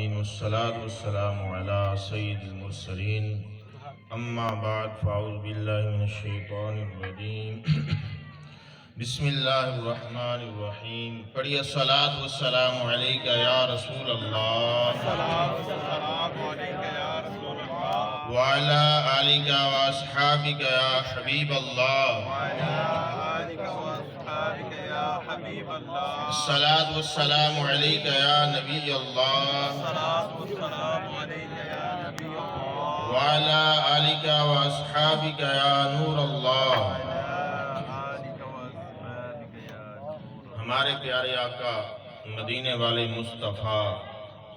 العالمين والصلاة والسلام على سيد المرسلين اما بعد فاعوذ باللہ من الشیطان الرجیم بسم اللہ الرحمن الرحیم پڑھیے الصلاۃ والسلام علیک یا رسول اللہ وعلی آلک واصحابک یا حبیب اللہ الصلاۃ والسلام علیک یا نبی اللہ وعلی آلک واصحابک یا نور اللہ۔ ہمارے پیارے آقا مدینے والے مصطفیٰ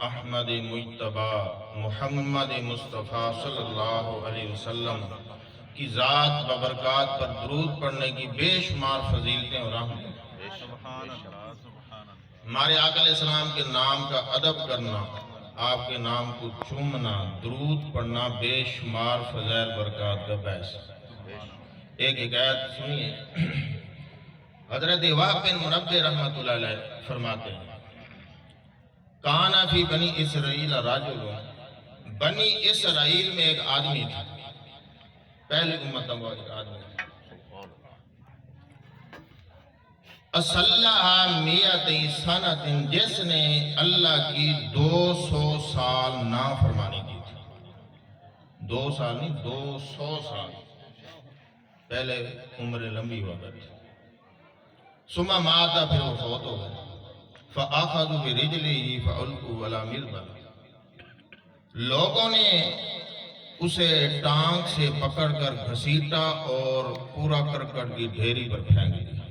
احمد مجتبیٰ محمد مصطفیٰ صلی اللہ علیہ وسلم کی ذات ببرکات پر درود پڑھنے کی بے شمار فضیلتیں اور رحمتیں۔ ہمارے آقا علیہ السلام کے نام کا ادب کرنا، آپ کے نام کو چومنا، درود پڑھنا بے شمار فضائل برکات کا باعث۔ ایک آیت سنیے، حضرت وہب بن منبہ رحمۃ اللہ علیہ فرماتے ہیں کانا فی بنی اسرائیل راجل، بنی اسرائیل میں ایک آدمی تھا، پہلی امتوں کا ایک آدمی تھا، اصلّہ میت سنۃ، جس نے اللہ کی 200 سال نافرمانی کی تھی۔ 2 سال نہیں، 200 سال پہلے عمر لمبی ہوا کرتی۔ ثم مات، پھر وہ فوت ہو گئے۔ فَأَخَذُوا بِرِجْلِهِ فَأُلْقُوا عَلَى مِرْبَلٍ، لوگوں نے اسے ٹانگ سے پکڑ کر گھسیٹا اور پورا کرکٹ کی ڈھیری پر پھینک دیا،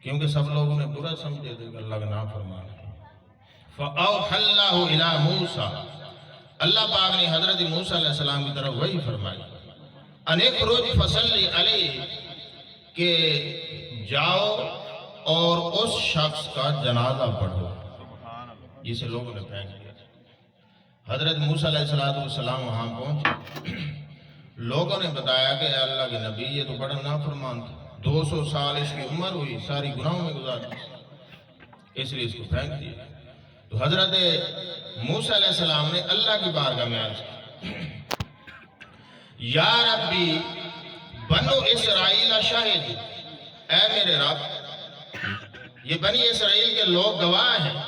کیونکہ سب لوگوں نے برا سمجھے تھے کہ اللہ کا نافرمان ہے۔ فَأَوْحَى اللَّهُ إِلَى مُوسَىٰ، اللہ پاک نے حضرت موسیٰ علیہ السلام کی طرف وحی فرمائی، أَنِ اخْرُجْ فَصَلِّ عَلَيْهِ، کہ جاؤ اور اس شخص کا جنازہ پڑھو جسے لوگوں نے پھینک دیا۔ حضرت موسیٰ علیہ السلام وہاں پہنچے، لوگوں نے بتایا کہ اے اللہ کے نبی یہ تو بڑا نافرمان تھا، 200 سال اس کی عمر ہوئی، ساری گناہوں میں گزار دی، اس لیے اس کو پھینک دیا۔ تو حضرت موسیٰ علیہ السلام نے اللہ کی بارگاہ میں عرض کی، یا ربی بنو اسرائیل شاہد، اے میرے رب یہ بنی اسرائیل کے لوگ گواہ ہیں،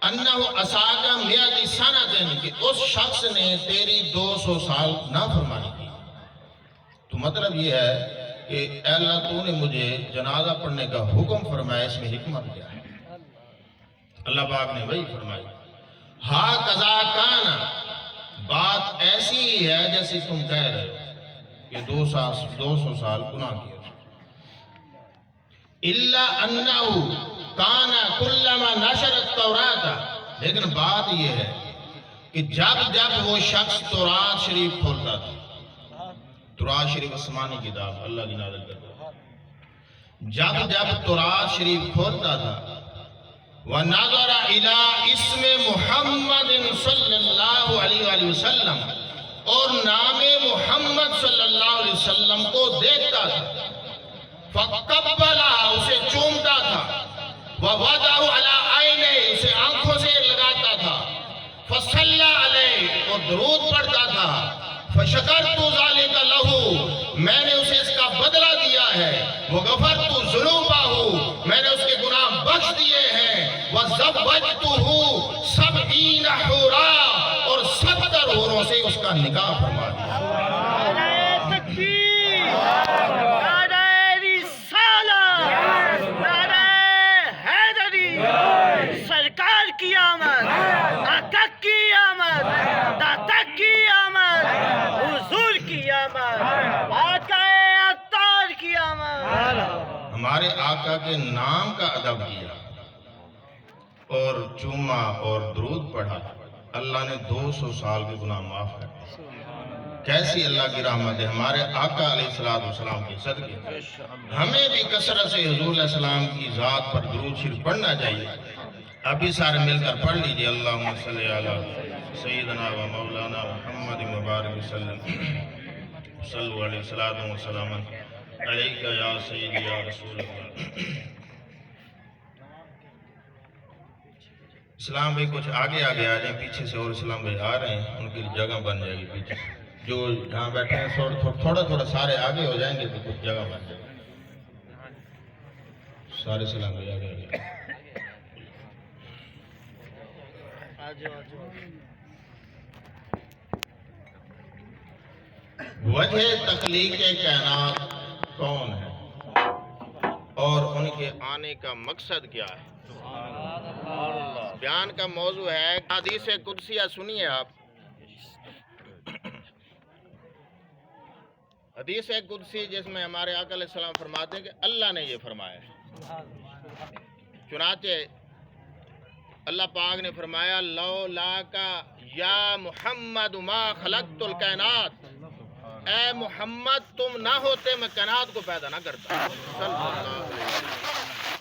انہو عصاک میت سنۃ، کہ اس شخص نے تیری 200 سال نافرمانی کی۔ تو مطلب یہ ہے کہ اے اللہ تو نے مجھے جنازہ پڑھنے کا حکم فرمایا، اس میں حکمت کیا ہے؟ اللہ پاک نے وہی فرمائی، ہا قضا کانا، بات ایسی ہی ہے جیسی تم کہہ رہے ہو کہ 200 سال گناہ کیا۔ اِلَّا أَنَّهُ كَانَ كُلَّمَا نَشَرَ التَّوْرَاةَ، لیکن بات یہ ہے کہ جب وہ شخص تورات شریف کھولتا تھا، تورات شریف آسمانی کتاب اللہ کی نازل کرتا تھا، جب تورات شریف کھولتا تھا، وَنَظَرَ إِلَىٰ اسْمِ مُحَمَّدٍ صلی اللہ علیہ وسلم، اور نام محمد صلی اللہ علیہ وسلم کو دیکھتا تھا، فَقَبَّلَهَا، اسے چومتا تھا، وَوَضَعُ عَلَىٰ عَيْنِهِ، اسے آنکھوں سے لگاتا تھا، فَصَلَّى عَلَيْهِ، اور درود پڑھتا تھا، فَشَكَرْتُ ذَلِكَ لَهُ، میں نے اسے اس کا بدلہ دیا ہے، وَغَفَرْتُ ذُنُوبَهُ، میں نے اس کے گناہ بخش دیے ہیں، وَزَوَّجْتُهُ 70 حُورًا، اور 70 حوروں سے اس کا نکاح فرما دیا۔ ہمارے آقا کے نام کا ادب کیا اور چوما اور درود پڑھا، اللہ نے 200 سال کے گناہ معاف کر دیا۔ کیسی اللہ کی رحمت ہے ہمارے آقا علیہ السلام کے صدقے۔ ہمیں بھی کثرت سے حضور علیہ السلام کی ذات پر درود شریف پڑھنا چاہیے۔ ابھی سارے مل کر پڑھ لیجئے، اللہم صلی علی سیدنا و مولانا محمد مبارک وسلم، صلو علیہ السلام و سلام علیکہ یا سیدی یا رسول اللہ۔ اسلام بھائی کچھ آگے آگے آ جائیں، پیچھے سے اور اسلام بھائی آ رہے ہیں، ان کی جگہ بن جائے گی پیچھے جو جہاں بیٹھے ہیں، تھوڑا تھوڑا سارے آگے ہو جائیں گے تو کچھ جگہ بن جائے گی۔ سارے اسلام بھائی آگے آ جائیں۔ وجہ تخلیق کائنات کون ہے اور ان کے آنے کا مقصد کیا ہے؟ بیان کا موضوع ہے حدیث قدسیہ۔ سنیے آپ، حدیث قدسی جس میں ہمارے آقا علیہ السلام فرماتے ہیں کہ اللہ نے یہ فرمایا ہے۔ چنانچہ اللہ پاک نے فرمایا لولا کا یا محمد ما خلقت الکائنات، اے محمد تم نہ ہوتے میں کائنات کو پیدا نہ کرتا۔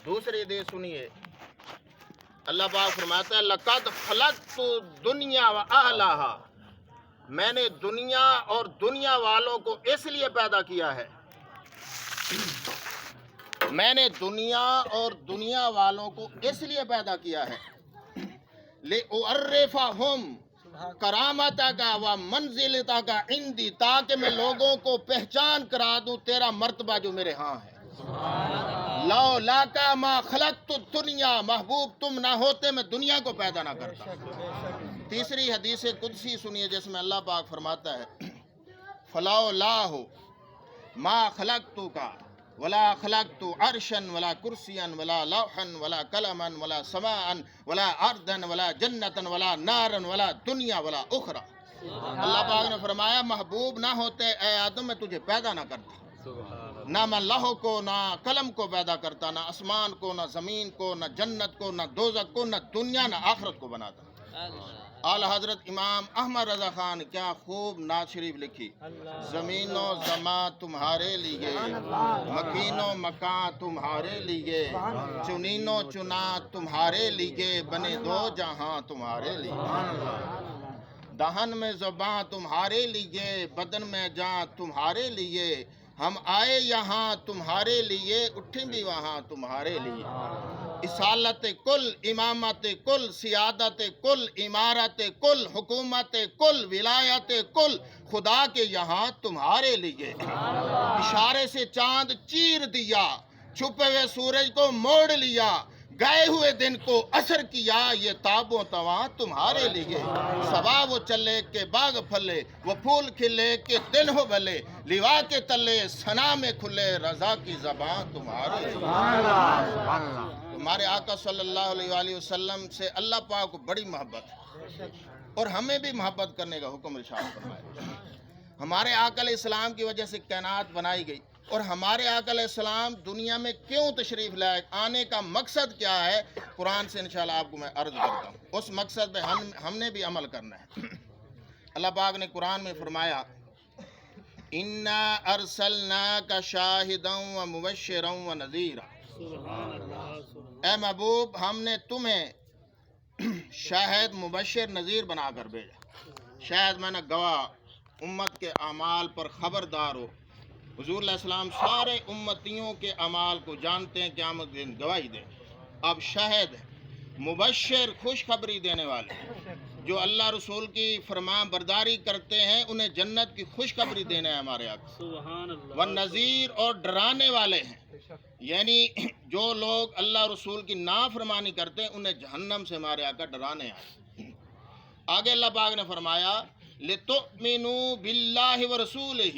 دوسری حدیث سنیے، اللہ پاک فرماتا ہے لقد خلقت الدنیا واہلھا، میں نے دنیا اور دنیا والوں کو اس لیے پیدا کیا ہے، میں نے دنیا اور دنیا والوں کو اس لیے پیدا کیا ہے لِأُعَرِّفَهُمْ کرامتک و منزلتک عندی، تاکہ میں لوگوں کو پہچان کرا دوں تیرا مرتبہ جو میرے ہاں ہے۔ لولاک ما خلقت الدنیا، محبوب تم نہ ہوتے میں دنیا کو پیدا نہ کرتا۔ تیسری حدیث قدسی سنیے جس میں اللہ پاک فرماتا ہے فلولاہ ما خلقتک ولا خلقت عرشا ولا کرسیا ولا لوحا ولا قلما ولا سماء ولا ارضا ولا جنتا ولا نارا ولا دنیا ولا اخرى۔ اللہ پاک نے فرمایا محبوب نہ ہوتے اے آدم میں تجھے پیدا نہ کرتا، نہ میں لوح کو نہ قلم کو پیدا کرتا، نہ آسمان کو نہ زمین کو نہ جنت کو نہ دوزخ کو نہ دنیا نہ آخرت کو بناتا۔ اعلی حضرت امام احمد رضا خان کیا خوب نعت شریف لکھی، زمین و زماں تمہارے لیے، مکین و مکان تمہارے لیے، چنین و چنا تمہارے لیے، بنے دو جہاں تمہارے لیے، دہن میں زباں تمہارے لیے، بدن میں جان تمہارے لیے، ہم آئے یہاں تمہارے لیے، اٹھیں بھی وہاں تمہارے لیے، اصالت کل، امامت کل، سیادت کل، عمارت کل، حکومت کل، ولایت کل، خدا کے یہاں تمہارے لیے، اشارے سے چاند چیر دیا، چھپے ہوئے سورج کو موڑ لیا، گئے ہوئے دن کو اثر کیا، یہ تاب و تواں تمہارے لیے، صبا وہ چلے کہ باغ پھلے، وہ پھول کھلے کہ دن ہو بھلے، لیوا کے تلے ثنا میں کھلے، رضا کی زبان تمہارے لیے۔ ہمارے آقا صلی اللہ علیہ وآلہ وسلم سے اللہ پاک کو بڑی محبت ہے اور ہمیں بھی محبت کرنے کا حکم ارشاد فرمایا۔ ہمارے آقا علیہ السلام کی وجہ سے کائنات بنائی گئی، اور ہمارے آقا علیہ السلام دنیا میں کیوں تشریف لائے، آنے کا مقصد کیا ہے، قرآن سے انشاءاللہ آپ کو میں عرض کرتا ہوں۔ اس مقصد پہ ہم نے بھی عمل کرنا ہے۔ اللہ پاک نے قرآن میں فرمایا اِنَّا أَرْسَلْنَاكَ شَاهِدًا وَمُبَشِّرًا وَنَذِيرًا، اے محبوب ہم نے تمہیں شاہد مبشر نذیر بنا کر بھیجا۔ شاہد میں نے گواہ، امت کے اعمال پر خبردار ہو۔ حضور علیہ السلام سارے امتیوں کے اعمال کو جانتے ہیں، قیامت کے دن گواہی دیں۔ اب شاہد مبشر، خوشخبری دینے والے، جو اللہ رسول کی فرمان برداری کرتے ہیں انہیں جنت کی خوشخبری دینا ہے ہمارے آقا۔ والنذیر، اور ڈرانے والے ہیں، یعنی جو لوگ اللہ رسول کی نافرمانی کرتے ہیں انہیں جہنم سے ہمارے آقا ڈرانے آئے۔ آگے اللہ پاک نے فرمایا لِتُؤْمِنُوا بِاللَّهِ وَرَسُولِهِ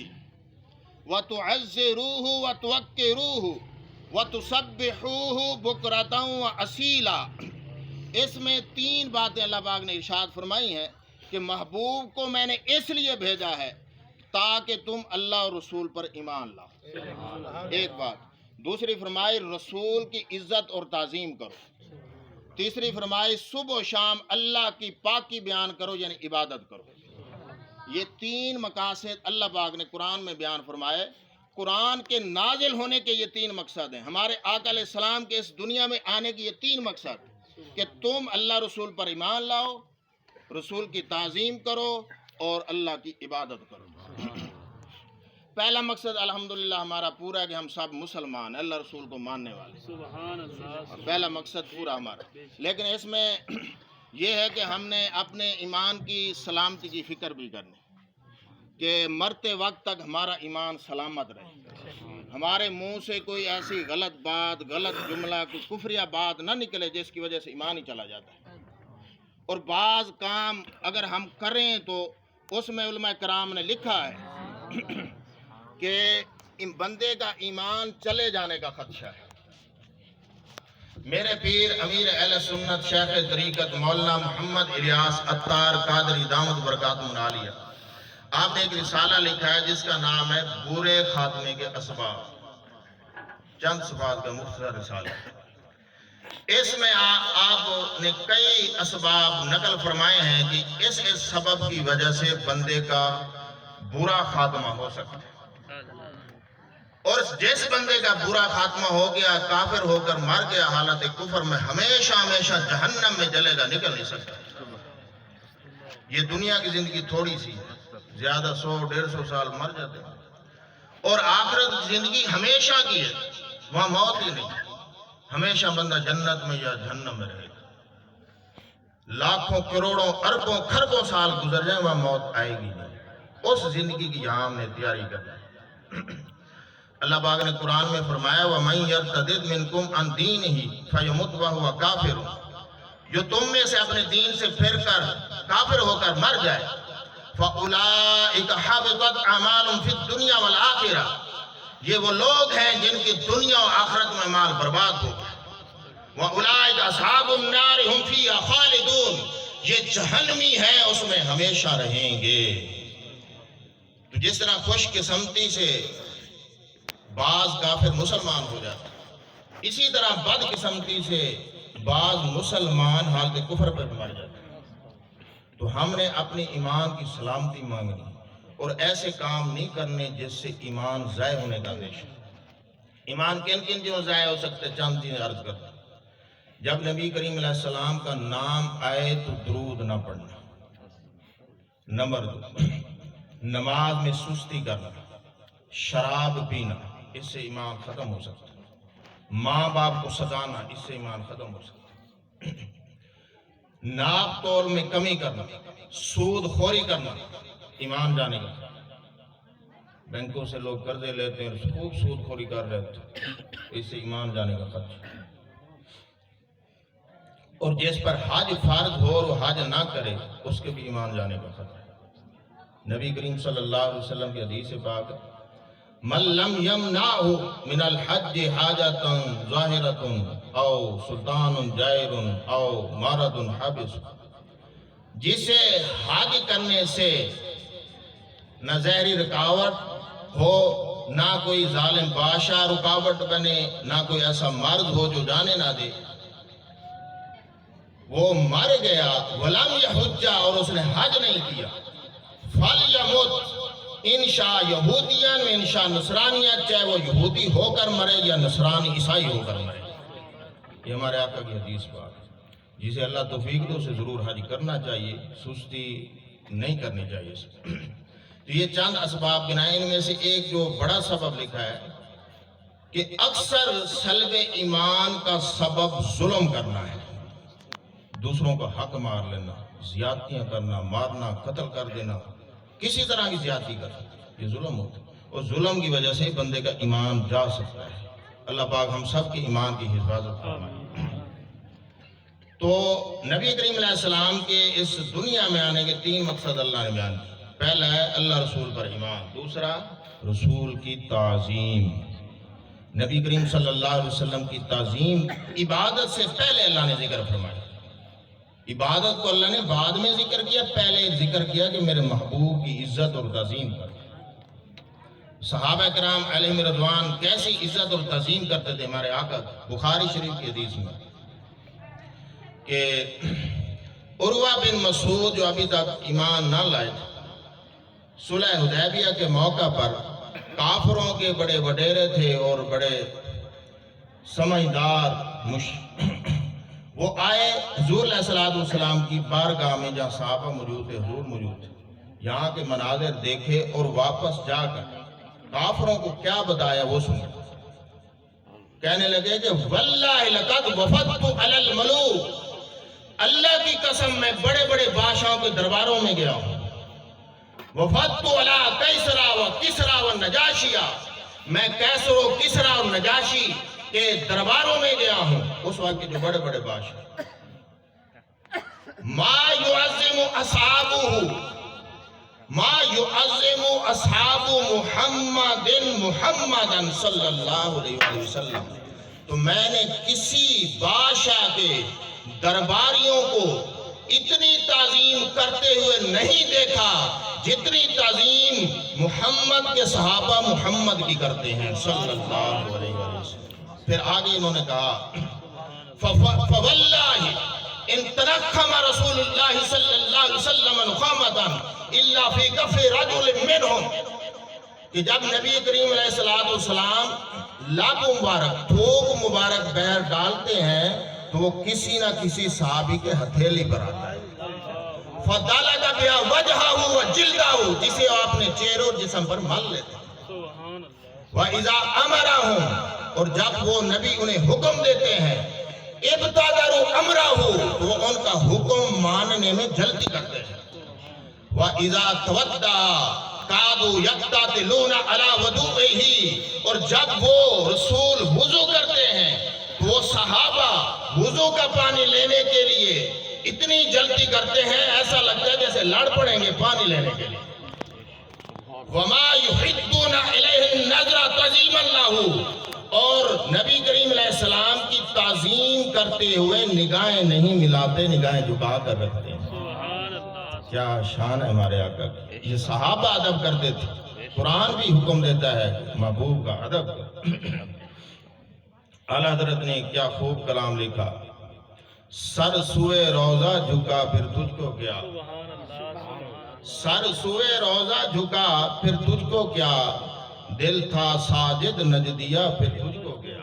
وَتُعَزِّرُوهُ وَتُوَقِّرُوهُ وَتُسَبِّحُوهُ بُكْرَةً وَأَصِيلًا۔ اس میں تین باتیں اللہ پاک نے ارشاد فرمائی ہیں کہ محبوب کو میں نے اس لیے بھیجا ہے تاکہ تم اللہ اور رسول پر ایمان لاؤ، ایک بات۔ دوسری فرمائی رسول کی عزت اور تعظیم کرو۔ تیسری فرمائی صبح و شام اللہ کی پاکی بیان کرو، یعنی عبادت کرو۔ یہ تین مقاصد اللہ پاک نے قرآن میں بیان فرمائے۔ قرآن کے نازل ہونے کے یہ تین مقصد ہیں، ہمارے آقا علیہ السلام کے اس دنیا میں آنے کی یہ تین مقصد کہ تم اللہ رسول پر ایمان لاؤ، رسول کی تعظیم کرو اور اللہ کی عبادت کرو۔ پہلا مقصد الحمدللہ ہمارا پورا ہے کہ ہم سب مسلمان ہیں، اللہ رسول کو ماننے والے، پہلا مقصد پورا ہمارا۔ لیکن اس میں یہ ہے کہ ہم نے اپنے ایمان کی سلامتی کی فکر بھی کرنی کہ مرتے وقت تک ہمارا ایمان سلامت رہے، ہمارے منہ سے کوئی ایسی غلط بات، غلط جملہ، کوئی کفریہ بات نہ نکلے جس کی وجہ سے ایمان ہی چلا جاتا ہے۔ اور بعض کام اگر ہم کریں تو اس میں علماء کرام نے لکھا ہے کہ بندے کا ایمان چلے جانے کا خدشہ ہے۔ میرے پیر امیر اہل سنت شیخ طریقت مولانا محمد الیاس عطار قادری دامت برکاتہ العالیہ، آپ نے ایک رسالہ لکھا ہے جس کا نام ہے برے خاتمے کے اسباب، چند صفحات کا مختصر رسالہ۔ اس میں آپ نے کئی اسباب نقل فرمائے ہیں کہ اس سبب کی وجہ سے بندے کا برا خاتمہ ہو سکتا ہے، اور جس بندے کا برا خاتمہ ہو گیا، کافر ہو کر مر گیا، حالت کفر میں ہمیشہ ہمیشہ جہنم میں جلے گا، نکل نہیں سکتا۔ یہ دنیا کی زندگی تھوڑی سی ہے، زیادہ 100-150 سال مر جاتے ہیں، اور آخرت کی زندگی ہمیشہ کی ہے، وہاں موت ہی نہیں، ہمیشہ بندہ جنت میں یا جہنم میں رہے گا۔ لاکھوں کروڑوں اربوں خربوں سال گزر جائیں، وہاں موت آئے گی نہیں۔ اس زندگی کی یہاں ہم نے تیاری کرنا ہے۔ اللہ پاک نے قرآن میں فرمایا وَمَن يَرْتَدِدْ مِنْكُمْ عَنْ دِينِهِ فَيَمُتْ وَهُوَ كَافِرٌ، جو تم میں سے اپنے دین سے پھر کر کافر ہو کر مر جائے، فَأُولَئِكَ حَبِطَتْ أَعْمَالُهُمْ فِي الدُّنْيَا وَالْآخِرَةِ، یہ وہ لوگ ہیں جن کی دنیا و آخرت میں مال برباد ہو گیا۔ وَأُولَئِكَ أَصْحَابُ النَّارِ هُمْ فِيهَا خَالِدُونَ، یہ جہنمی ہے، اس میں ہمیشہ رہیں گے۔ تو جس طرح خوش قسمتی سے بعض کافر مسلمان ہو جاتا ہے، اسی طرح بد قسمتی سے بعض مسلمان حالت کفر پر مر جاتے ہیں۔ تو ہم نے اپنی ایمان کی سلامتی مانگنی اور ایسے کام نہیں کرنے جس سے ایمان ضائع ہونے کا اندیشہ۔ ایمان کن کن چیزوں ضائع ہو سکتے، چند چیزیں عرض کرتا ہوں۔ جب نبی کریم علیہ السلام کا نام آئے تو درود نہ پڑھنا۔ نمبر 2، نماز میں سستی کرنا، شراب پینا، اس سے ایمان ختم ہو سکتا ہے۔ ماں باپ کو ستانا، اس سے ایمان ختم ہو سکتا ہے۔ ناپ تول میں کمی کرنا، سود خوری کرنا، ایمان جانے کا۔ بینکوں سے لوگ قرضے لیتے ہیں، خوب سود خوری کر رہے تھے، اس سے ایمان جانے کا خطرہ۔ اور جس پر حج فرض ہو اور حج نہ کرے، اس کے بھی ایمان جانے کا خطرہ۔ نبی کریم صلی اللہ علیہ وسلم کی حدیث پاک من لم يمنعه من الحج حاجة ظاہرة او سلطان جائر او مرض حابس، جسے حج کرنے سے نہ ظاہری رکاوٹ ہو، نہ کوئی ظالم بادشاہ رکاوٹ بنے، نہ کوئی ایسا مرض ہو جو جانے نہ دے، وہ مر گیا ولم یحج، اور اس نے حج نہیں کیا، فَلْيَمُتْ انشاء یہودیاں و انشاء نصرانیت، چاہے وہ یہودی ہو کر مرے یا نصرانی عیسائی ہو کر مرے۔ یہ ہمارے آقا کی حدیث بات ہے، جسے اللہ توفیق دے اسے ضرور حج کرنا چاہیے، سستی نہیں کرنی چاہیے۔ تو یہ چند اسباب گنائے، ان میں سے ایک جو بڑا سبب لکھا ہے کہ اکثر سلب ایمان کا سبب ظلم کرنا ہے، دوسروں کا حق مار لینا، زیادتیاں کرنا، مارنا، قتل کر دینا، کسی طرح کی زیادتی کرنا، یہ ظلم ہوتا ہے، اور ظلم کی وجہ سے بندے کا ایمان جا سکتا ہے۔ اللہ پاک ہم سب کی ایمان کی حفاظت فرمائے۔ تو نبی کریم علیہ السلام کے اس دنیا میں آنے کے 3 مقصد اللہ نے بیان کیے۔ پہلا ہے اللہ رسول پر ایمان، دوسرا رسول کی تعظیم، نبی کریم صلی اللہ علیہ وسلم کی تعظیم عبادت سے پہلے اللہ نے ذکر فرمایا۔ عبادت کو اللہ نے بعد میں ذکر کیا، پہلے ذکر کیا کہ میرے محبوب کی عزت اور تعظیم کر۔ صحابہ کرام علیہم رضوان کیسی عزت اور تعظیم کرتے تھے ہمارے آقا، بخاری شریف کی حدیث میں کہ عروہ بن مسعود جو ابھی تک ایمان نہ لائے تھے، صلح حدیبیہ کے موقع پر کافروں کے بڑے وڈیرے تھے اور بڑے سمجھدار وہ آئے حضور علیہ السلام کی بارگاہ میں، جہاں صحابہ موجود تھے، حضور موجود تھے، یہاں کے مناظر دیکھے اور واپس جا کر کافروں کو کیا بتایا وہ سنے۔ کہنے لگے کہ واللہ لقد وفدت علی الملوک، اللہ کی قسم میں بڑے بڑے بادشاہوں کے درباروں میں گیا ہوں، وفدت علی کیسرا و کسرا و نجاشیہ، میں کیسر و کسرا و نجاشی کے درباروں میں گیا ہوں، اس وقت کے جو بڑے بڑے بادشاہ۔ ما يعظم اصحاب محمد محمدا صلی اللہ علیہ وسلم، تو میں نے کسی بادشاہ کے درباریوں کو اتنی تعظیم کرتے ہوئے نہیں دیکھا جتنی تعظیم محمد کے صحابہ محمد کی کرتے ہیں صلی اللہ علیہ وسلم۔ پھر آگے انہوں نے کہا فواللہ ان تنخم رسول اللہ صلی اللہ علیہ وسلم نخامتا الا فی کف رجل منہم، کہ جب نبی کریم علیہ السلام لب مبارک تھوک مبارک بیر ڈالتے ہیں تو وہ کسی نہ کسی صحابی کے ہتھیلی پر آتا ہے، فَدَلَدَ بِهَا وَجْهَهُ وَجِلْدَهُ، جسے آپ نے چہرے اور جسم پر مل لیتے ہیں، وَإِذَا أَمَرَهُمْ، اور جب وہ نبی انہیں حکم دیتے ہیں، ابتدروا امرہ، تو وہ ان کا حکم ماننے میں جلدی کرتے ہیں، وَإِذَا تَوَدَّا قَادُوا يَقْتَتِلُونَ عَلَى وُضُوئِهِ، اور جب وہ رسول وضو کرتے ہیں تو وہ صحابہ وضو کا پانی لینے کے لیے اتنی جلدی کرتے ہیں ایسا لگتا ہے جیسے لڑ پڑیں گے پانی لینے کے لیے، وَمَا يُحِدُّونَ إِلَيْهِ النَّظْرَ تَعْظِيمًا لَهُ، اور نبی کریم علیہ السلام کی تعظیم کرتے ہوئے نگاہیں نہیں ملاتے، نگاہیں جھکا کر رکھتے ہیں۔ کیا شان ہے ہمارے آقا کی، یہ صحابہ ادب کرتے تھے، قرآن بھی حکم دیتا ہے محبوب کا ادب۔ اعلیٰ حضرت نے کیا خوب کلام لکھا، سر سوئے روضہ جھکا پھر تجھ کو کیا، سر سوئے روضہ جھکا پھر تجھ کو کیا، دل تھا ساجد نجدیا پھر تجھ کو کیا،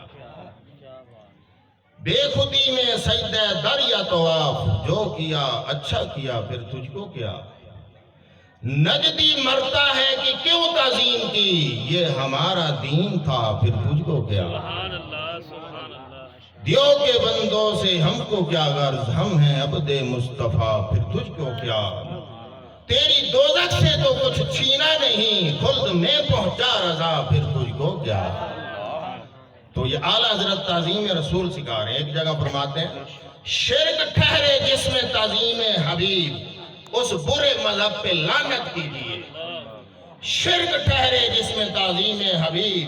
بے خودی میں سجدہ در یا طواف، جو کیا اچھا کیا پھر تجھ کو کیا، نجدی مرتا ہے کہ کیوں تعظیم کی، یہ ہمارا دین تھا پھر تجھ کو کیا، دیو کے بندوں سے ہم کو کیا غرض، ہم ہیں عبد مصطفیٰ پھر تجھ کو کیا، تیری دوزخ سے تو کچھ چھینا نہیں، خلد میں پہنچا رضا پھر تجھ کو کیا۔ تو یہ اعلیٰ حضرت تعظیم رسول سکھا رہے ہیں۔ ایک جگہ فرماتے ہیں شرک ٹھہرے جس میں تعظیم حبیب، اس برے مذہب پہ لعنت کیجئے، شرک ٹھہرے جس میں تعظیم حبیب،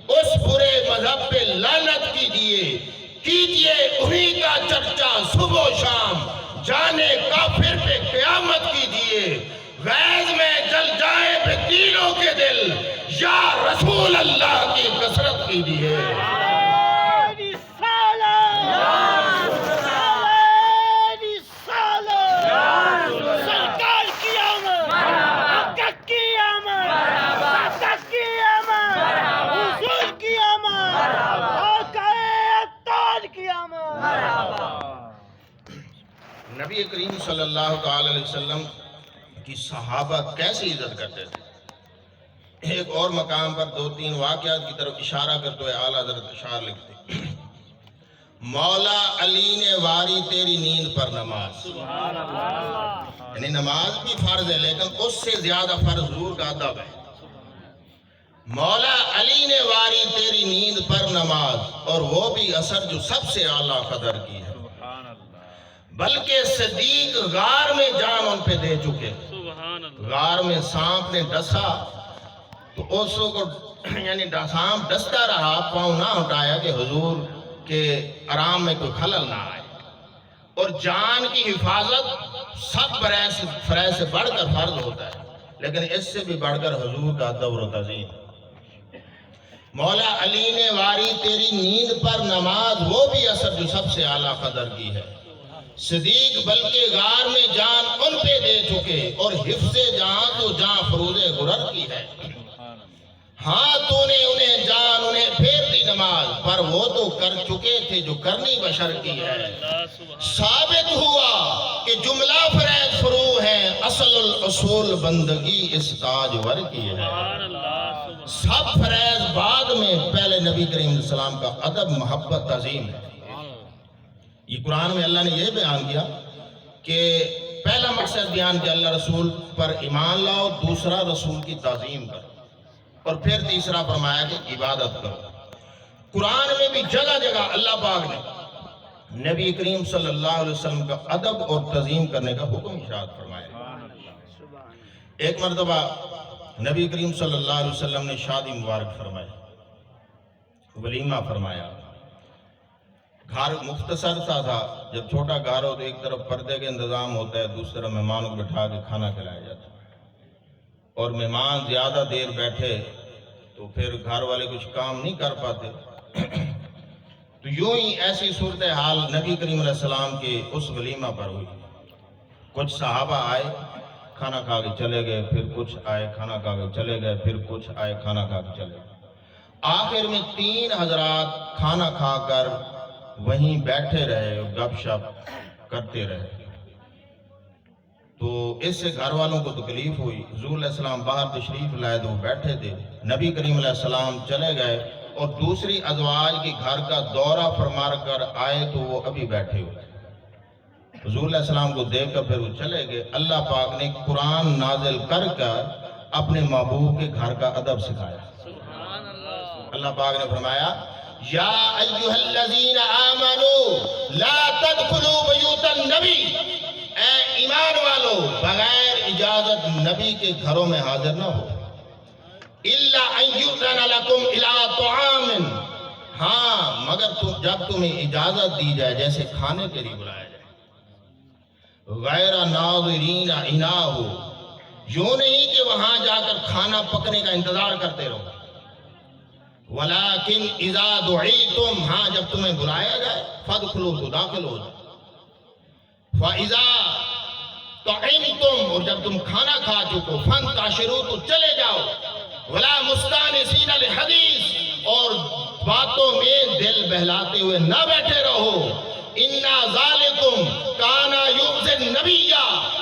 اس برے مذہب پہ لعنت کیجئے، کیجئے انہی کا چرچا صبح و شام، جانے کافر پہ قیامت کیجئے، غیظ میں جل جائے بے دینوں کے دل، یا رسول اللہ کی کثرت کیجئے۔ نبی کریم صلی اللہ تعالی علیہ وسلم کی صحابہ کیسے عزت کرتے تھے۔ ایک اور مقام پر دو تین واقعات کی طرف اشارہ کرتے ہوئے اعلیٰ حضرت اشعار لکھتے، مولا علی نے واری تیری نیند پر نماز، یعنی نماز بھی فرض ہے لیکن اس سے زیادہ فرض حضور کا ادب ہے۔ مولا علی نے واری تیری نیند پر نماز، اور وہ بھی اثر جو سب سے اعلیٰ قدر کی ہے، بلکہ صدیق غار میں جان ان پہ دے چکے، غار میں سانپ نے ڈسا تو اوسوں کو یعنی سانپ ڈستا رہا، پاؤں نہ ہٹایا کہ حضور کے آرام میں کوئی خلل نہ آئے، اور جان کی حفاظت سب فرائض سے بڑھ کر فرض ہوتا ہے، لیکن اس سے بھی بڑھ کر حضور کا ادب و تعظیم۔ مولا علی نے واری تیری نیند پر نماز، وہ بھی اثر جو سب سے اعلیٰ قدر کی ہے، صدیق بلکہ غار میں جان ان پہ دے چکے، اور حفظ جہاں تو جہاں فروز غرر کی ہے، ہاں تو نے انہیں جان انہیں پھیر دی نماز، پر وہ تو کر چکے تھے جو کرنی بشر کی ہے، ثابت ہوا کہ جملہ فرائض فرو ہیں، اصل الاصول بندگی اس تاجور کی ہے، سب فرائض بعد میں، پہلے نبی کریم علیہ السلام کا ادب محبت تعظیم ہے۔ یہ قرآن میں اللہ نے یہ بیان کیا کہ پہلا مقصد بیان کہ اللہ رسول پر ایمان لاؤ، دوسرا رسول کی تعظیم کرو، اور پھر تیسرا فرمایا کہ عبادت کرو۔ قرآن میں بھی جگہ جگہ اللہ پاک نے نبی کریم صلی اللہ علیہ وسلم کا ادب اور تعظیم کرنے کا حکم ارشاد فرمایا۔ ایک مرتبہ نبی کریم صلی اللہ علیہ وسلم نے شادی مبارک فرمائی، ولیمہ فرمایا۔ گھر مختصر سا تھا، جب چھوٹا گھر ہو تو ایک طرف پردے کا انتظام ہوتا ہے، دوسری طرف مہمانوں کو بٹھا کے کھانا کھلایا جاتا ہے، اور مہمان زیادہ دیر بیٹھے تو پھر گھر والے کچھ کام نہیں کر پاتے۔ تو یوں ہی ایسی صورتحال نبی کریم علیہ السلام کے اس ولیمہ پر ہوئی۔ کچھ صحابہ آئے، کھانا کھا کے چلے گئے، پھر کچھ آئے کھانا کھا کے چلے گئے، پھر کچھ آئے کھانا کھا کے چلے گئے۔ آخر میں 3 حضرات کھانا کھا کر وہیں بیٹھے رہے اور گپ شپ کرتے رہے۔ تو اس سے گھر والوں کو تکلیف ہوئی۔ حضور علیہ السلام باہر تشریف لائے تو وہ بیٹھے تھے، نبی کریم علیہ السلام چلے گئے اور دوسری ازواج کے گھر کا دورہ فرما کر آئے تو وہ ابھی بیٹھے ہوئے۔ حضور علیہ السلام کو دیکھ کر پھر وہ چلے گئے۔ اللہ پاک نے قرآن نازل کر کر اپنے محبوب کے گھر کا ادب سکھایا۔ اللہ پاک نے فرمایا یا ایھا الذین آمنوا لا تدخلوا بیوت النبی، اے ایمان والو بغیر اجازت نبی کے گھروں میں حاضر نہ ہو، الا ان یؤذن لکم الی طعام، ہاں مگر جب تمہیں اجازت دی جائے، جیسے کھانے کے لیے بلایا جائے، غیر ناظرین اناہ، یوں نہیں کہ وہاں جا کر کھانا پکنے کا انتظار کرتے رہو، ولیکن اذا دعیتم، ہاں جب تمہیں بلایا جائے، فادخلوا، تو داخل ہو جاؤ، فاذا طعمتم، اور جب تم کھانا کھا چکو، فانتشروا، تو چلے جاؤ، ولا مستانسین لحدیث، اور باتوں میں دل بہلاتے ہوئے نہ بیٹھے رہو، انا ذالکم کان یؤذی النبی،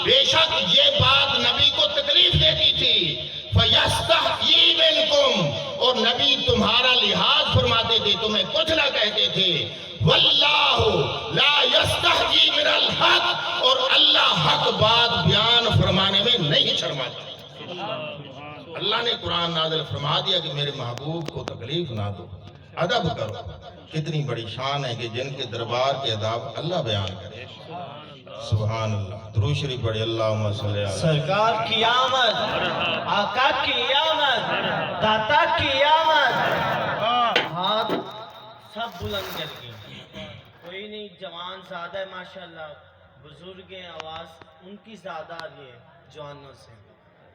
بے شک یہ بات نبی کو تکلیف دیتی تھی، فیستحیی منکم، اور نبی تمہارا لحاظ فرماتے تھے، تمہیں کچھ نہ کہتے تھے، واللہ لا یستحیی من الحق، اور اللہ حق بات بیان فرمانے میں نہیں شرماتا۔ اللہ نے قرآن نازل فرما دیا کہ میرے محبوب کو تکلیف نہ دو، ادب کرو۔ کتنی بڑی شان ہے کہ جن کے دربار کے اداب اللہ بیان کرے۔ سبحان اللہ، درود شریف پڑھے، اللہم صلی اللہ علیہ وسلم۔ سرکار کی آمد، آقا کی آمد، داتا کی آمد۔ ہاتھ سب بلند کر کے، کوئی نہیں، جوان زیادہ ہے ماشاءاللہ، بزرگ ہیں، آواز ان کی زیادہ آ رہی ہے جوانوں سے،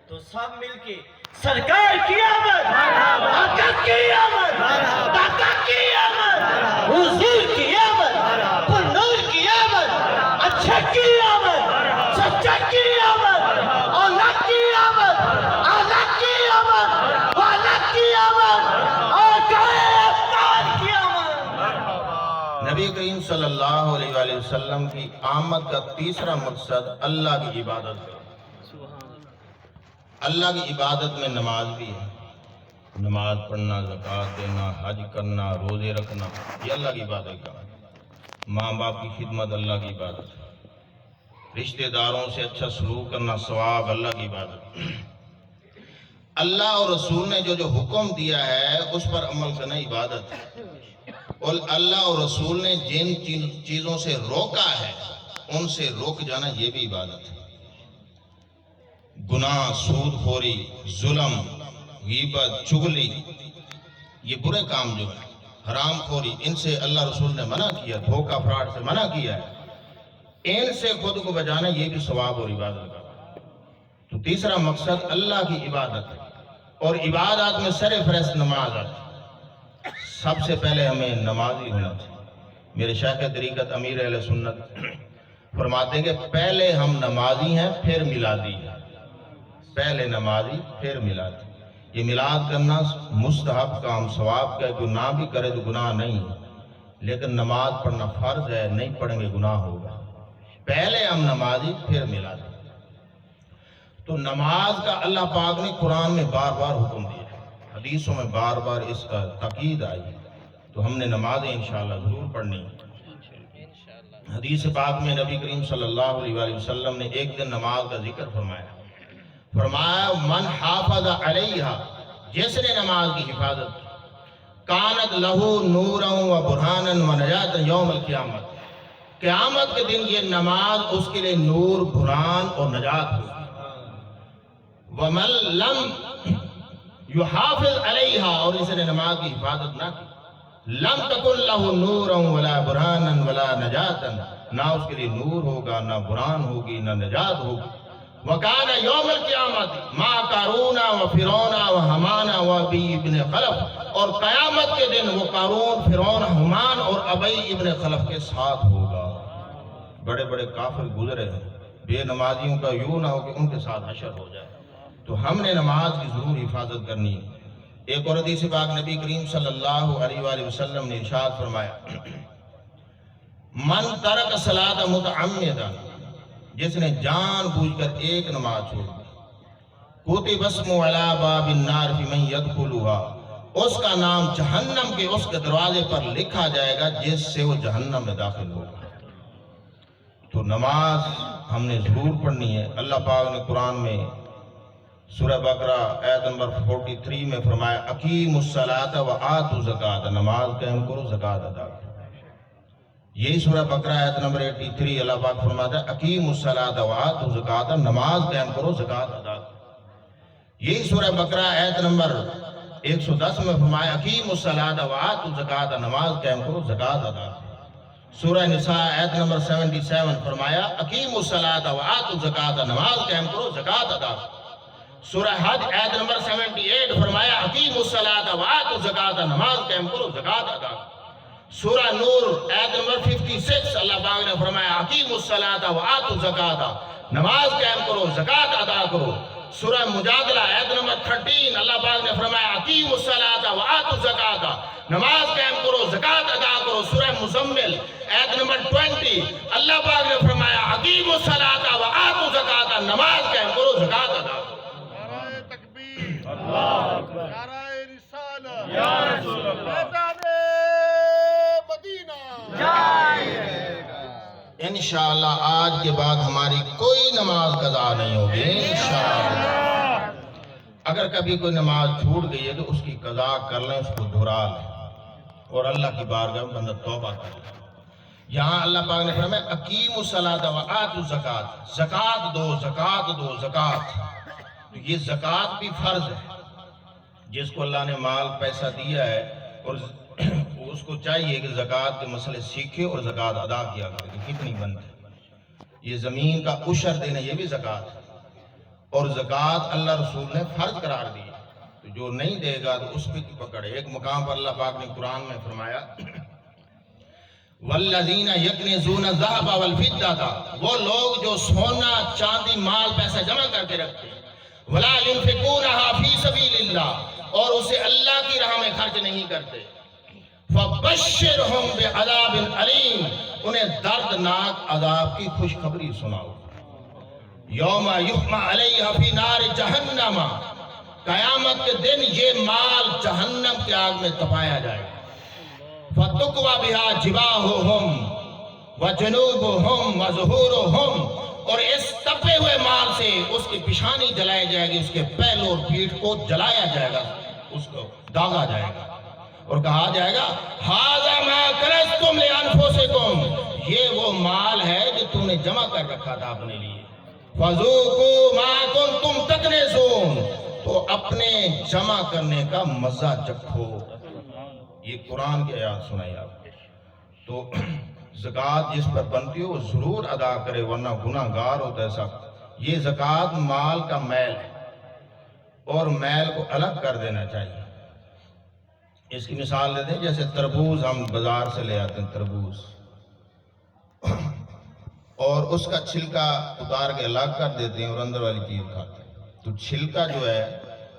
تو سب مل کے سرکار کی آمد، آقا کی آمد، داتا کی آمد، حضور کی آمد، پرنور کی آمد، اچھا کی آمد، سچا کی آمد، اولا کی آمد، آلہ کی آمد، والا کی آمد، آقا افطار کی آمد۔ نبی کریم صلی اللہ علیہ وآلہ وسلم کی آمد کا تیسرا مقصد اللہ کی عبادت ہے۔ اللہ کی عبادت میں نماز بھی ہے، نماز پڑھنا، زکوٰۃ دینا، حج کرنا، روزے رکھنا، یہ اللہ کی عبادت کا ہے۔ ماں باپ کی خدمت اللہ کی عبادت ہے، رشتہ داروں سے اچھا سلوک کرنا ثواب اللہ کی عبادت ہے۔ اللہ اور رسول نے جو حکم دیا ہے اس پر عمل کرنا عبادت ہے، اور اللہ اور رسول نے جن چیزوں سے روکا ہے ان سے روک جانا یہ بھی عبادت ہے۔ گناہ، سود خوری، ظلم، غیبت، چغلی، یہ برے کام جو ہیں، حرام خوری، ان سے اللہ رسول نے منع کیا، دھوکہ فراڈ سے منع کیا ہے، ان سے خود کو بچانا یہ بھی ثواب اور عبادت کا۔ تو تیسرا مقصد اللہ کی عبادت ہے، اور عبادات میں سر فہرست نماز آتی ہے۔ سب سے پہلے ہمیں نمازی ہونا چاہیے۔ میرے شیخ طریقت امیر اہل سنت فرماتے ہیں کہ پہلے ہم نمازی ہیں پھر میلادی ہیں، پہلے نمازی پھر میلادی۔ یہ میلاد کرنا مستحب کام، ثواب کا ہے، کوئی نہ بھی کرے تو گناہ نہیں ہے، لیکن نماز پڑھنا فرض ہے، نہیں پڑھیں گے گناہ ہوگا۔ پہلے ہم نمازی پھر میلادی۔ تو نماز کا اللہ پاک نے قرآن میں بار بار حکم دیا ہے، حدیثوں میں بار بار اس کا تاکید آئی ہے، تو ہم نے نمازیں انشاءاللہ ضرور پڑھنی ہے۔ حدیث پاک میں نبی کریم صلی اللہ علیہ وآلہ وسلم نے ایک دن نماز کا ذکر فرمایا من حافظ علیہا، جس نے نماز کی حفاظت کی، کانت لہو نورا و برہانا و نجاتا یوم القیامت، قیامت کے دن یہ نماز اس کے لئے نور، برہان اور نجات ہوگی۔ ومن لم یحافظ علیہا، اور اس نے نماز کی حفاظت نہ کی، لم تکن لہ نورا ولا برہانا ولا نجاتا، نہ اس کے لئے نور ہوگا، نہ برہان ہوگی، نہ نجات ہوگی۔ وَكَانَ يَوْمَ الْقِيَامَةِ مَا قارون و فرعون و حامان و ابی ابن خلف، اور قیامت کے دن وہ قارون، فرعون، حامان اور ابی ابن خلف کے ساتھ ہوگا۔ بڑے بڑے کافر گزرے ہیں، بے نمازیوں کا یوں نہ ہو کہ ان کے ساتھ حشر ہو جائے۔ تو ہم نے نماز کی ضرور حفاظت کرنی ہے۔ ایک اور حدیث پاک نبی کریم صلی اللہ علیہ وآلہ وسلم نے ارشاد فرمایا من ترک الصلاۃ متعمدا، جس نے جان بوجھ کر ایک نماز چھوڑ دی، کتب اسمہ علی باب النار فی من یدخلها، اس کا نام جہنم کے اس کے دروازے پر لکھا جائے گا جس سے وہ جہنم میں داخل ہوگا۔ تو نماز ہم نے ضرور پڑھنی ہے۔ اللہ پاک نے قرآن میں سورہ بقرہ آیت نمبر 43 میں فرمایا اقیموا الصلاۃ وآتوا الزکاۃ، نماز قائم کرو، زکوٰۃ ادا کرو۔ یہی سورہ بقرہ آیت نمبر 83 اللہ پاک فرماتا ہے اقیموا الصلاۃ وآتوا الزکاۃ، نماز قائم کرو، زکوٰۃ ادا کرو۔ یہی سورہ بقرہ آیت نمبر 110 میں فرمایا اقیموا الصلاۃ وآتوا الزکاۃ، نماز قائم کرو، زکوٰۃ ادا کرو۔ سورہ نساء آیت نمبر 77 فرمایا اقیموا الصلاۃ وآتوا الزکاۃ، نماز قائم کرو، زکوٰۃ ادا کرو۔ سورہ حج آیت نمبر 78 فرمایا اقیموا الصلاۃ وآتوا الزکاۃ، نماز قائم کرو، زکوٰۃ ادا کرو۔ سورہ نور آیت نمبر 56 اللہ پاک نے فرمایا اقیموا الصلاۃ وآتوا الزکاۃ، نماز قائم کرو، زکوٰۃ ادا کرو۔ سورہ مجادلہ آیت نمبر 13 اللہ پاک نے فرمایا اقیموا الصلاۃ وآتوا الزکاۃ، نماز قائم کرو، زکوٰۃ ادا کرو۔ سورہ مزمل آیت نمبر 20 اللہ پاک نے فرمایا اقیموا الصلاۃ وآتوا الزکاۃ، نماز قائم کرو، زکوٰۃ ادا کرو۔ نعرہ تکبیر، اللہ اکبر، نعرہ رسالت، یا رسول اللہ، اذان مدینہ، انشاءاللہ آج کے بعد ہماری کوئی نماز قضا نہیں ہوگی انشاءاللہ۔ اگر کبھی کوئی نماز چھوٹ گئی ہے تو اس کی قضا کر لیں، اس کو دہرا لیں اور اللہ کی بارگاہ میں بندہ توبہ کر لیں۔ یہاں اللہ پاک نے فرمایا اقیموا الصلاۃ وآتوا الزکاۃ، زکوٰۃ دو، زکوٰۃ دو، زکوٰۃ۔ تو یہ زکوٰۃ بھی فرض ہے۔ جس کو اللہ نے مال پیسہ دیا ہے اور اس کو چاہیے کہ زکوٰۃ کے مسئلے سیکھے اور زکوٰۃ ادا کیا کرے کہ کتنی بنتی۔ یہ زمین کا عشر دینا یہ بھی زکوٰۃ ہے، اور زکوٰۃ اللہ رسول نے فرض قرار دی۔ تو جو نہیں دے گا تو اس پہ کی پکڑے۔ ایک مقام پر اللہ پاک نے قرآن میں فرمایا والذین یکنزون الذھب والفضة، وہ لوگ جو سونا چاندی مال پیسہ جمع کر کے رکھتے ہیں، ولا ينفقونها فی سبیل اللہ، اور اسے اللہ کی راہ میں خرچ نہیں کرتے، فبشرہم بعذاب علیم، انہیں دردناک عذاب کی خوشخبری سناؤ۔ یوم یحمى علیہ فی نار جہنم، قیامت کے دن یہ مال جہنم کی آگ میں تپایا جائے گا۔ فَتُقْوَى بِهَا جِبَاهُهُمْ وَجُنُوبُهُمْ وَظُهُورُهُمْ، اور اس تپے ہوئے مال سے اس کی پیشانی جلائی جائے گی، اس کے پہلو اور پیٹھ کو جلایا جائے گا، اس کو داغا جائے گا اور کہا جائے گا هَذَا مَا كَنَزْتُمْ لِأَنفُسِكُمْ، یہ وہ مال ہے جو تم نے جمع کر رکھا تھا اپنے لیے۔ فَذُوقُوا مَا كُنْتُمْ تَكْنِزُونَ، تو اپنے جمع کرنے کا مزہ چکھو۔ یہ قرآن کی آیات سنائی آپ۔ تو زکوٰۃ جس پر بنتی ہو وہ ضرور ادا کرے، ورنہ گناہ گار ہوتا ہے سب۔ یہ زکوٰۃ مال کا میل ہے اور میل کو الگ کر دینا چاہیے۔ اس کی مثال دیتے ہیں جیسے تربوز ہم بازار سے لے آتے ہیں، تربوز، اور اس کا چھلکا اتار کے الگ کر دیتے ہیں اور اندر والی چیز کھاتے ہیں۔ تو چھلکا جو ہے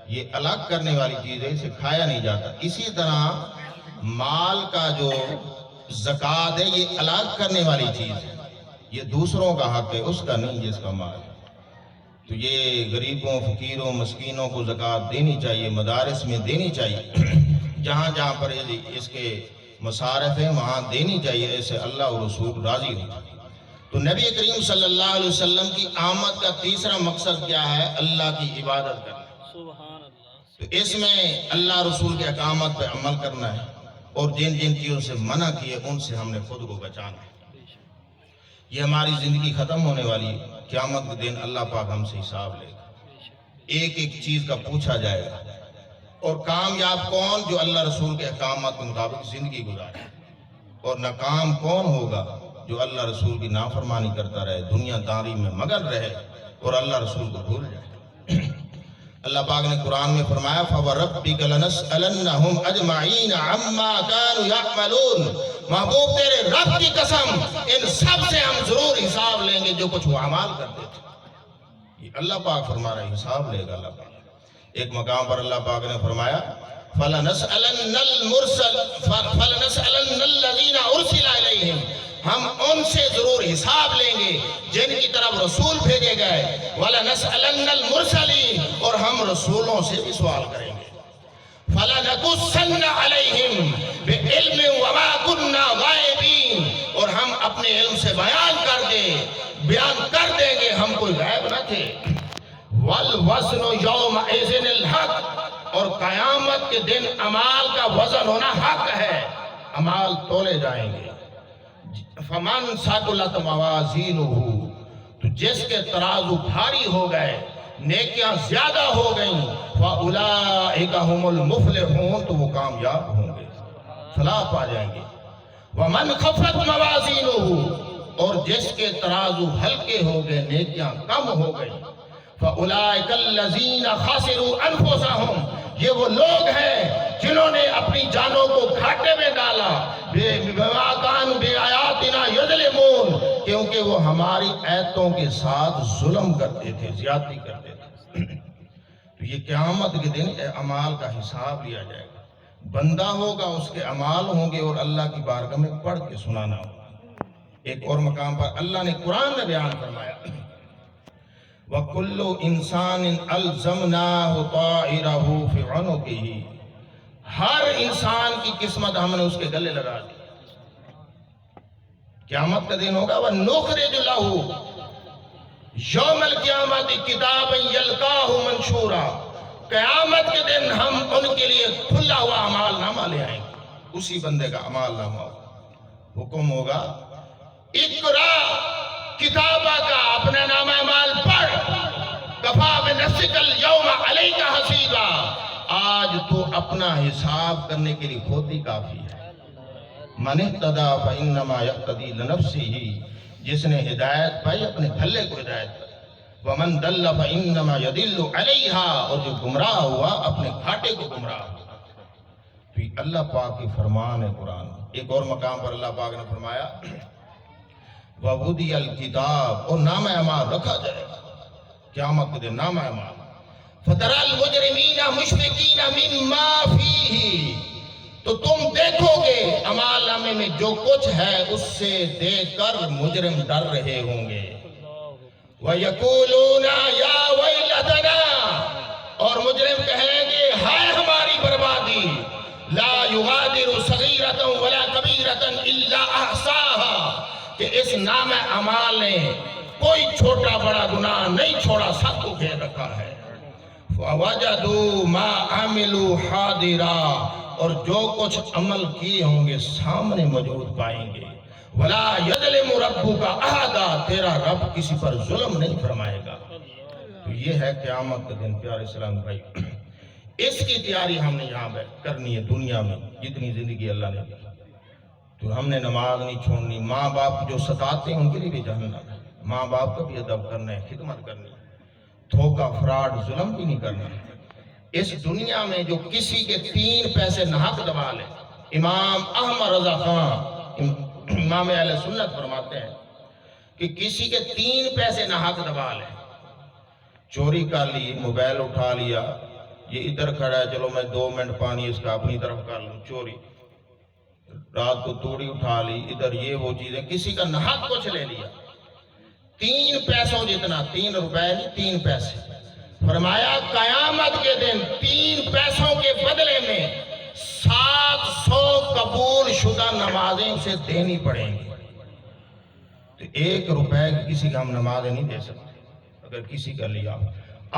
یہ الگ کرنے والی چیز ہے، اسے کھایا نہیں جاتا۔ اسی طرح مال کا جو زکوٰۃ ہے یہ الگ کرنے والی چیز ہے، یہ دوسروں کا حق ہے، اس کا نہیں جس کا مال ہے۔ تو یہ غریبوں، فقیروں، مسکینوں کو زکوٰۃ دینی چاہیے، مدارس میں دینی چاہیے، جہاں جہاں پر اس کے مصارفیں وہاں دینی چاہیے، ایسے اللہ اور رسول راضی ہوتا ہے۔ تو نبی کریم صلی اللہ علیہ وسلم کی آمد کا تیسرا مقصد کیا ہے؟ اللہ کی عبادت کرنا۔ سبحان اللہ۔ تو اس میں اللہ رسول کے احکامات پہ عمل کرنا ہے، اور جن جن چیزوں سے منع کیے ان سے ہم نے خود کو بچانا ہے۔ یہ ہماری زندگی ختم ہونے والی ہے، قیامت کے دن اللہ پاک ہم سے حساب لے گا، ایک ایک چیز کا پوچھا جائے گا۔ اور کامیاب کون؟ جو اللہ رسول کے احکامات کے مطابق زندگی گزارے، اور ناکام کون ہوگا؟ جو اللہ رسول کی نافرمانی کرتا رہے، دنیا داری میں مگن رہے اور اللہ رسول کو بھول جائے۔ اللہ پاک نے قرآن میں فرمایا فَوَرَبِّكَ لَنَسْأَلَنَّهُمْ أَجْمَعِينَ عَمَّا كَانُوا يَعْمَلُونَ، محبوب تیرے رب کی قسم ان سب سے ہم ضرور حساب لیں گے جو کچھ وہ اعمال کرتے تھے۔ یہ اللہ پاک فرما رہے حساب لے گا اللہ پاک۔ ایک مقام پر اللہ پاک نے فرمایا فَلَنَسْأَلَنَّ الَّذِينَ أُرْسِلَ إِلَيْهِمْ، ہم ان سے ضرور حساب لیں گے جن کی طرف رسول بھیجے گئے، وَلَنَسْأَلَنَّ الْمُرْسَلِينَ، اور ہم رسولوں سے بھی سوال کریں گے۔ فَلَنَقُصَّنَّ عَلَيْهِمْ بِعِلْمٍ وَمَا كُنَّا غَائِبِينَ، اور ہم اپنے علم سے بیان کر دیں گے، ہم کوئی غائب نہ تھے۔ وَالْوَزْنُ يَوْمَئِذٍ الْحَقُّ، اور قیامت کے دن اعمال کا وزن ہونا حق ہے، اعمال تولے جائیں گے۔ فَمَنْ ثَقُلَتْ مَوَازِينُهُ، تو جس کے ترازو بھاری ہو گئے، نیکیاں زیادہ ہو گئیں، فَأُولَئِكَ هُمُ الْمُفْلِحُونَ، تو وہ کامیاب ہوں گے، فلاح پا جائیں گے۔ وَمَنْ خَفَّتْ مَوَازِينُهُ، اور جس کے ترازو ہلکے ہو گئے، نیکیاں کم ہو گئیں، فَأُولَئِكَ الَّذِينَ خَسِرُوا أَنفُسَهُمْ، یہ وہ لوگ ہیں جنہوں نے اپنی جانوں کو گھاٹے میں ڈالا، بِمَا كَانُوا بِآيَاتِنَا يَظْلِمُونَ، کیونکہ وہ ہماری آیتوں کے ساتھ ظلم کرتے تھے، زیادتی کرتے تھے۔ تو یہ قیامت کے دن اعمال کا حساب لیا جائے گا، بندہ ہوگا، اس کے اعمال ہوں گے، اور اللہ کی بارگاہ میں پڑھ کے سنانا ہوگا۔ ایک اور مقام پر اللہ نے قرآن میں بیان فرمایا وَكُلُّ إِنسَانٍ أَلْزَمْنَاهُ طَائِرَهُ فِي عُنُقِهِ، ہر انسان کی قسمت ہم نے اس کے گلے لگا دی۔ قیامت کا دن ہوگا وَنُخْرِجُ لَهُ يَوْمَ الْقِيَامَةِ كِتَابًا يَلْقَاهُ مَنْشُورًا، قیامت کے دن ہم ان کے لیے کھلا ہوا اعمال نامہ لے آئیں گے، اسی بندے کا اعمال نامہ ہوگا، حکم ہوگا اقرا کتابہ کا، اپنا نامہ اعمال پڑھ، کفا بنفسک اليوم علیک حسیبا، آج تو اپنا حساب کرنے کے لیے خود ہی کافی ہے۔ من اہتدی فانما یقتدی لنفسہ، جس نے ہدایت پائی اپنے بھلے کو ہدایت پائی، ومن ضل فانما یضل علیہا، اور جو گمراہ ہوا اپنے گھاٹے کو گمراہ ہوا۔ تو یہ اللہ پاک کی فرمان ہے قرآن۔ ایک اور مقام پر اللہ پاک نے فرمایا وَوُضِعَ الْكِتَابُ، اور نامہ اعمال رکھا جائے گا قیامت کے دن، نامہ اعمال۔ فَتَرَى الْمُجْرِمِينَ مُشْفِقِينَ مِمَّا فِيهِ، تو تم دیکھو گے اعمال نامے میں جو کچھ ہے اس سے دیکھ کر مجرم ڈر رہے ہوں گے۔ وَيَقُولُونَ يَا وَيْلَتَنَا، اور مجرم کہیں گے ہائے ہماری بربادی، لَا يُغَادِرُ صَغِيرَةً وَلَا كَبِيرَةً إِلَّا أَحْصَاهَا، کہ اس نام اعمال نے کوئی چھوٹا بڑا گناہ نہیں چھوڑا، سب کو گھیر رکھا ہے۔ وَوَجَدُوا مَا عَمِلُوا حَاضِرًا، اور جو کچھ عمل کیے ہوں گے سامنے موجود پائیں گے۔ وَلَا يَظْلِمُ رَبُّكَ أَحَدًا، تیرا رب کسی پر ظلم نہیں فرمائے گا۔ تو یہ ہے قیامت کا دن پیارے اسلام بھائی، اس کی تیاری ہم نے یہاں کرنی ہے دنیا میں، جتنی زندگی اللہ نے دی۔ تو ہم نے نماز نہیں چھوڑنی، ماں باپ جو ستاتے ہیں ان کے لیے بھی جہنم ہے، ماں باپ کا بھی ادب کرنا ہے، خدمت کرنی ہے، دھوکہ فراڈ ظلم بھی نہیں کرنا۔ اس دنیا میں جو کسی کے 3 پیسے ناحق دبا لے، امام احمد رضا خان امام اہل سنت فرماتے ہیں کہ کسی کے 3 پیسے ناحق دبا لے، چوری کر لی، موبائل اٹھا لیا، یہ ادھر کھڑا ہے چلو میں 2 منٹ پانی اس کا اپنی طرف کر لوں، چوری، رات کو توڑی اٹھا لی، ادھر یہ وہ چیزیں، کسی کا ناحق کچھ لے لیا، 3 پیسوں جتنا، 3 روپے نہیں 3 پیسے، فرمایا قیامت کے دن 3 پیسوں کے بدلے میں 7 100 قبول شدہ نمازیں اسے دینی پڑیں گی. تو 1 روپے کی کسی کا ہم نمازیں نہیں دے سکتے. اگر کسی کا لیا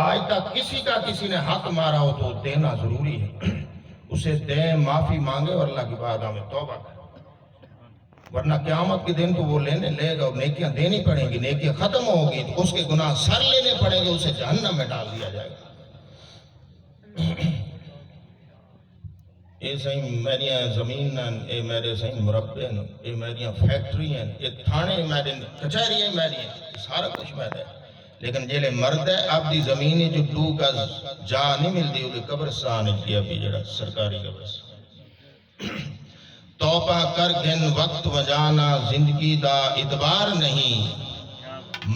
آج تک کسی نے حق مارا ہو تو دینا ضروری ہے. اسے دیں, معافی مانگے اور اللہ کی بارگاہ میں توبہ کرے, ورنہ قیامت کے دن تو وہ لینے لے گا اور نیکیاں دینی پڑیں گی. نیکیاں ختم ہوگی تو اس کے گناہ سر لینے پڑیں گے, اسے جہنم میں ڈال دیا جائے گا. یہ صحیح میریاں زمین اے میرے صحیح مربے اے میریاں فیکٹری ہیں, یہ تھانے میرے, کچہری میری, سارا کچھ میرا ہے. لیکن جیلے مرد ہے اب دی زمین جو 2 گز جا نہیں ملتی وہ قبرستان ہے ابھی جڑا سرکاری قبرستان. توبہ کر گن وقت وجانا زندگی دا اتبار نہیں,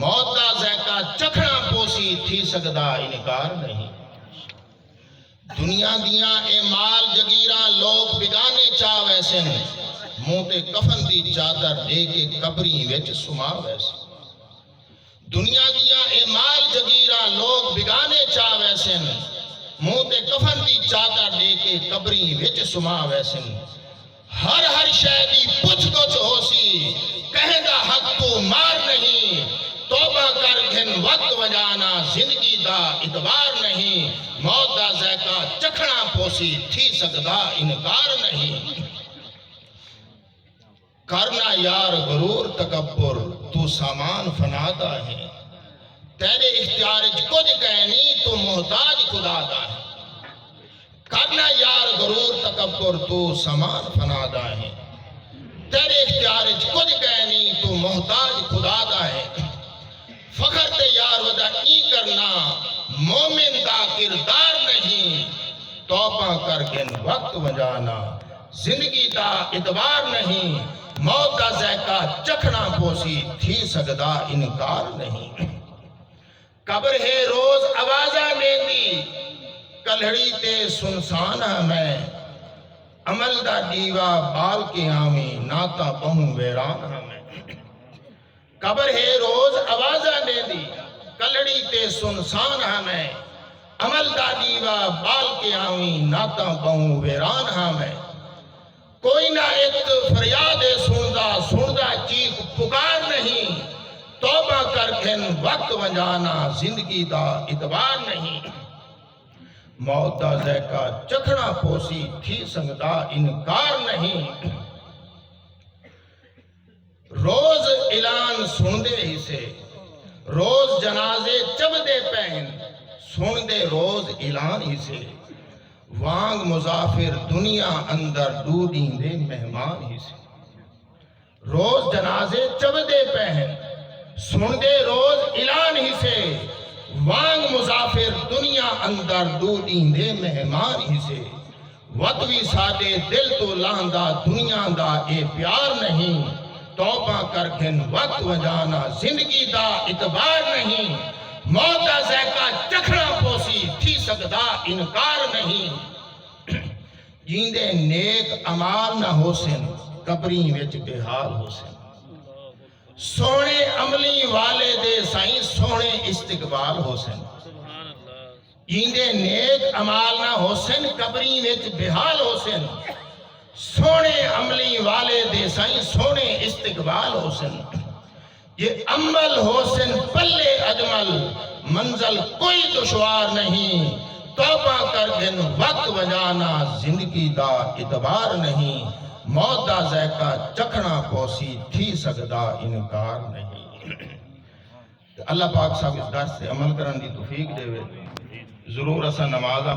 موت دا ذائقہ چکھنا پوسی تھی سکدا انکار نہیں. دنیا دیاں اے مال جگیراں لوگ بگانے چاہ ویسے نے, منہ تے کفن دی چادر دے کے قبری وچ سما ویسے. دنیا دیاں اے مال جگیراں لوگ بگانے چاہ ویسے نے, منہ تے کفن دی چادر دے کے قبری وچ سما ویسے نے. ہر شے دی پوچھ گچھ ہو سی, کہیں دا حق تو مار نہیں. توبہ کر گھن وقت وجانا زندگی دا اتبار نہیں, موت دا ذائقہ چکھنا پوسی تھی سکدا انکار نہیں. کرنا یار غرور تکبر تو سامان فنا دا ہے, تیرے اختیار کچھ کہنی تو محتاج خدا دا ہے. کرنا یار غرور تکبر تو سامان فنا دا ہے, تیرے اختیار کچھ کہنی تو محتاج خدا دا ہے. فخر تے یار ودا ای کرنا مومن دا کردار نہیں, توبہ کر گن وقت وجانا زندگی دا اتبار نہیں. موت دا ذائقہ چکھنا پوسی تھی سکدا انکار نہیں. قبر ہے روز آوازہ لیندی, کلہڑی تے سنسان میں, عمل دا دیوا بال کے آمی ناتا بہوں ویران ہمیں. قبر ہے روز آوازہ لیندی, کلہڑی تے سنسان ہمیں, عمل دا دیوا بال کے آمی ناتا بہوں ویران ہمیں. کوئی نہ ایک فریاد سندا چیخ پکار نہیں, توبہ کر گھن وقت وجانا زندگی دا اتبار نہیں. موت دا ذائقہ چکھنا پوسی تھی سکدا انکار نہیں. روز اعلان سندے ہی سے, روز جنازے چبدے پہن, سندے روز اعلان ہی سے. وانگ مسافر دنیا اندر ڈوڈیں دے مہمان ہی سے. روز جنازے چبدے پہن, سندے روز اعلان ہی سے. وانگ مسافر دنیا اندر ڈوڈیں دے مہمان ہی سے. وطوی سادے دل تو لاندہ دنیا دا اے پیار نہیں, توبہ کر گھن وقت وجانا زندگی دا اتبار نہیں. موت دا ذائقہ چکھنا پوسی تھی سکدا انکار نہیں. جیندے نیک عمال نہ ہو سن, قبری وچ بے حال ہو سن. سونے عملی والے دے سائیں سونے استقبال ہو سن. جیندے نیک عمال نہ ہو سن, قبری وچ بے حال ہو سن. سونے عملی والے دے سائیں سونے استقبال ہو سن. یہ عمل ہو سن پلے اجمل, منزل کوئی دشوار نہیں. توبہ کر گن وقت وجانا زندگی دا اتبار نہیں. موت دا ذائقہ چکھنا پوسی تھی سکدا انکار نہیں. اللہ پاک صاحب اس درس سے عمل کرن دی توفیق دے. ضرور اسا نماز